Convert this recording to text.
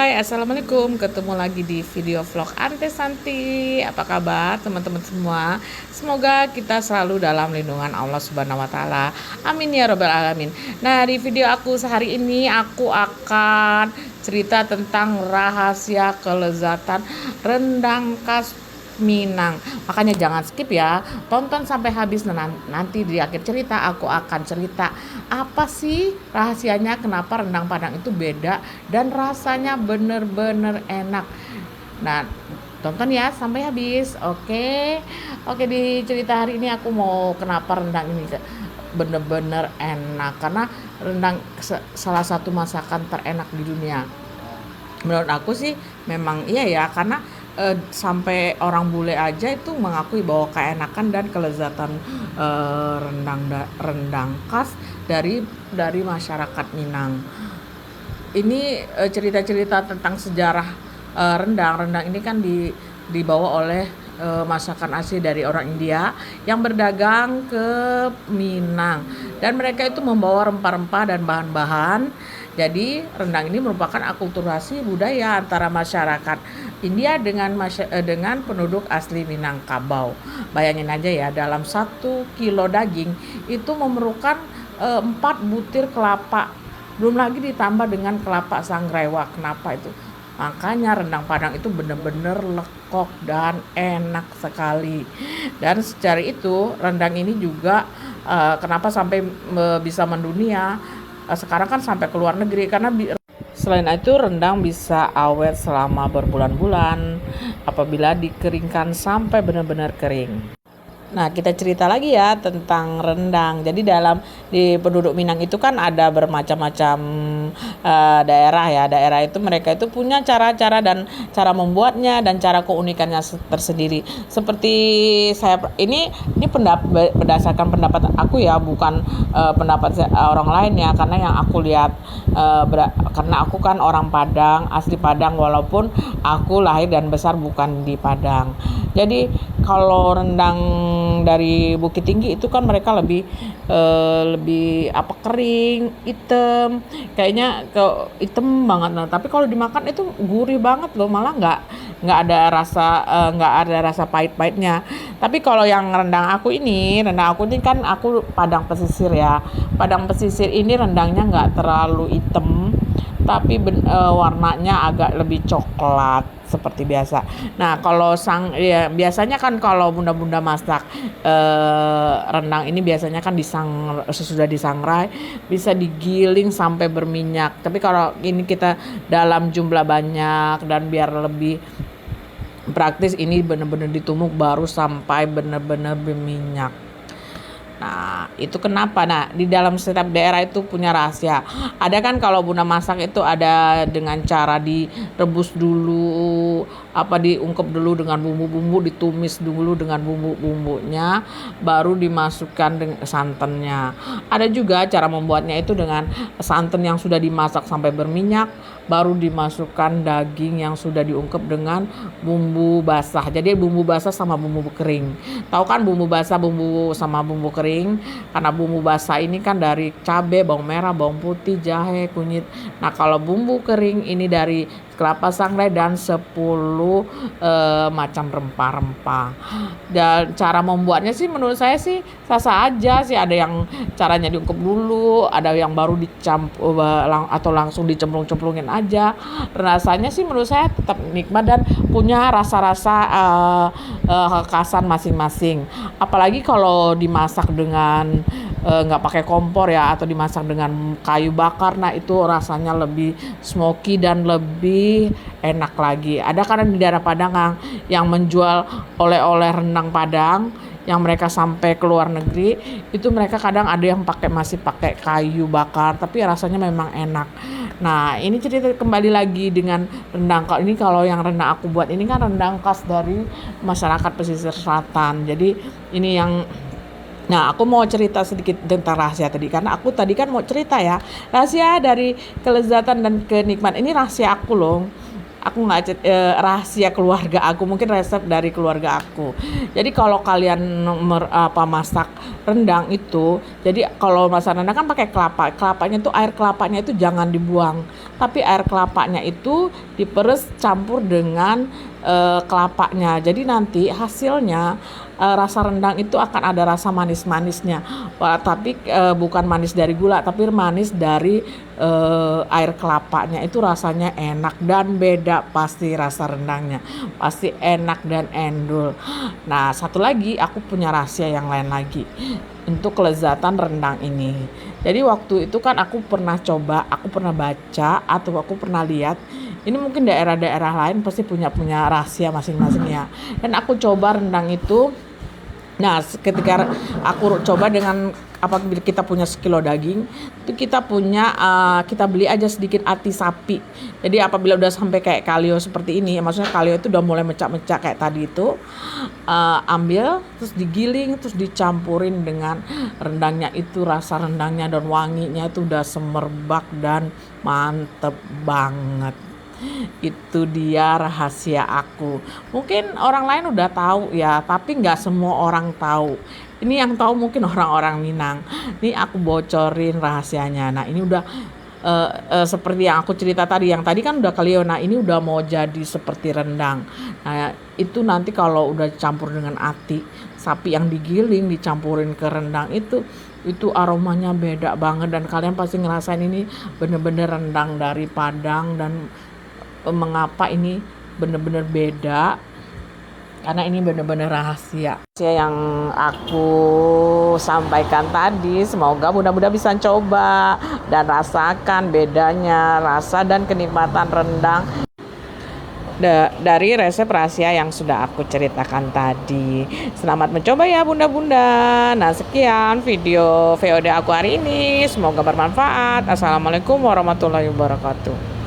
Hai, assalamualaikum. Ketemu lagi di video vlog Ante Santi. Apa kabar teman-teman semua? Semoga kita selalu dalam lindungan Allah Subhanahu Wa Taala. Amin ya robbal alamin. Nah, di video aku sehari ini aku akan cerita tentang rahasia kelezatan rendang khas Minang. Makanya jangan skip ya, tonton sampai habis. Nanti di akhir cerita aku akan cerita apa sih rahasianya, kenapa rendang Padang itu beda dan rasanya bener-bener enak. Nah, tonton ya sampai habis. Oke, di cerita hari ini aku mau kenapa rendang ini bener-bener enak, karena rendang salah satu masakan terenak di dunia. Menurut aku sih memang iya ya, karena sampai orang bule aja itu mengakui bahwa keenakan dan kelezatan rendang khas dari masyarakat Minang. Ini cerita-cerita tentang sejarah rendang ini kan dibawa oleh masakan asli dari orang India yang berdagang ke Minang, dan mereka itu membawa rempah-rempah dan bahan-bahan. Jadi rendang ini merupakan akulturasi budaya antara masyarakat India dengan penduduk asli Minangkabau. Bayangin aja ya, dalam 1 kilo daging itu memerlukan 4 butir kelapa, belum lagi ditambah dengan kelapa sangrai. Wah, kenapa itu? Makanya rendang Padang itu benar-benar lekok dan enak sekali. Dan secara itu rendang ini juga kenapa sampai bisa mendunia. Sekarang kan sampai ke luar negeri, karena selain itu rendang bisa awet selama berbulan-bulan apabila dikeringkan sampai benar-benar kering. Nah, kita cerita lagi ya tentang rendang. Jadi di penduduk Minang itu kan ada bermacam-macam daerah ya. Daerah itu mereka itu punya cara-cara dan cara membuatnya dan cara keunikannya tersendiri. Seperti ini berdasarkan pendapat aku ya, bukan pendapat orang lain ya. Karena yang aku lihat karena aku kan orang Padang, asli Padang, walaupun aku lahir dan besar bukan di Padang. Jadi kalau rendang dari Bukit Tinggi itu kan mereka lebih kering, hitam, kayaknya hitam banget. Nah, tapi kalau dimakan itu gurih banget loh, malah nggak ada rasa pahit-pahitnya. Tapi kalau yang rendang aku ini kan aku Padang pesisir ya. Padang pesisir ini rendangnya nggak terlalu hitam, tapi warnanya agak lebih coklat seperti biasa. Nah, kalau biasanya kan kalau bunda-bunda masak rendang ini biasanya kan sesudah disangrai bisa digiling sampai berminyak. Tapi kalau ini kita dalam jumlah banyak dan biar lebih praktis, ini benar-benar ditumbuk baru sampai benar-benar berminyak. Nah, itu kenapa? Nah, di dalam setiap daerah itu punya rahasia. Ada kan kalau bunda masak itu ada dengan cara direbus dulu, diungkep dulu dengan bumbu-bumbu, ditumis dulu dengan bumbu-bumbunya, baru dimasukkan dengan santannya. Ada juga cara membuatnya itu dengan santan yang sudah dimasak sampai berminyak, baru dimasukkan daging yang sudah diungkep dengan bumbu basah. Jadi bumbu basah sama bumbu kering. Tahu kan bumbu basah, bumbu sama bumbu kering? Karena bumbu basah ini kan dari cabai, bawang merah, bawang putih, jahe, kunyit. Nah, kalau bumbu kering ini dari kelapa sangrai dan 10 macam rempah-rempah. Dan cara membuatnya sih menurut saya sih sah-sah aja sih. Ada yang caranya diungkep dulu, ada yang baru dicampur atau langsung dicemplung-cemplungin aja. Rasanya sih menurut saya tetap nikmat dan punya rasa-rasa kekhasan masing-masing. Apalagi kalau dimasak dengan nggak pakai kompor ya, atau dimasak dengan kayu bakar. Nah, itu rasanya lebih smoky dan lebih enak lagi. Ada kan di daerah Padang yang menjual oleh-oleh rendang Padang yang mereka sampai ke luar negeri, itu mereka kadang ada yang masih pakai kayu bakar, tapi rasanya memang enak. Nah, ini cerita kembali lagi dengan rendang. Kalau yang rendang aku buat ini kan rendang khas dari masyarakat pesisir selatan. Jadi ini Nah, aku mau cerita sedikit tentang rahasia tadi, karena aku tadi kan mau cerita ya rahasia dari kelezatan dan kenikmatan. Ini rahasia aku loh. aku nggak rahasia keluarga aku, mungkin resep dari keluarga aku. Jadi kalau kalian masak rendang itu, jadi kalau masak rendang kan pakai kelapa, kelapanya tuh air kelapanya itu jangan dibuang, tapi air kelapanya itu diperes campur dengan kelapanya. Jadi nanti hasilnya rasa rendang itu akan ada rasa manis-manisnya. Tapi bukan manis dari gula, tapi manis dari air kelapanya. Itu rasanya enak dan beda pasti rasa rendangnya. Pasti enak dan endul. Nah, satu lagi aku punya rahasia yang lain lagi untuk kelezatan rendang ini. Jadi waktu itu kan aku pernah coba, aku pernah baca atau aku pernah lihat. Ini mungkin daerah-daerah lain pasti punya rahasia masing-masing ya. Dan aku coba rendang itu. Nah, ketika aku coba dengan apabila kita punya sekilo daging, itu kita beli aja sedikit ati sapi. Jadi apabila udah sampai kayak kalio seperti ini, maksudnya kalio itu udah mulai mecak-mecak kayak tadi itu, ambil terus digiling terus dicampurin dengan rendangnya itu, rasa rendangnya dan wanginya itu udah semerbak dan mantep banget. Itu dia rahasia aku. Mungkin orang lain udah tahu ya, tapi nggak semua orang tahu. Ini yang tahu mungkin orang-orang Minang. Ini aku bocorin rahasianya. Nah, ini udah seperti yang aku cerita tadi. Yang tadi kan udah kalio. Nah, ini udah mau jadi seperti rendang. Nah, itu nanti kalau udah campur dengan ati sapi yang digiling dicampurin ke rendang itu aromanya beda banget, dan kalian pasti ngerasain ini bener-bener rendang dari Padang. Dan mengapa ini benar-benar beda, karena ini benar-benar rahasia yang aku sampaikan tadi. Semoga mudah-mudahan bisa coba dan rasakan bedanya rasa dan kenikmatan rendang dari resep rahasia yang sudah aku ceritakan tadi. Selamat mencoba ya bunda-bunda. Nah, sekian video VOD aku hari ini, semoga bermanfaat. Assalamualaikum warahmatullahi wabarakatuh.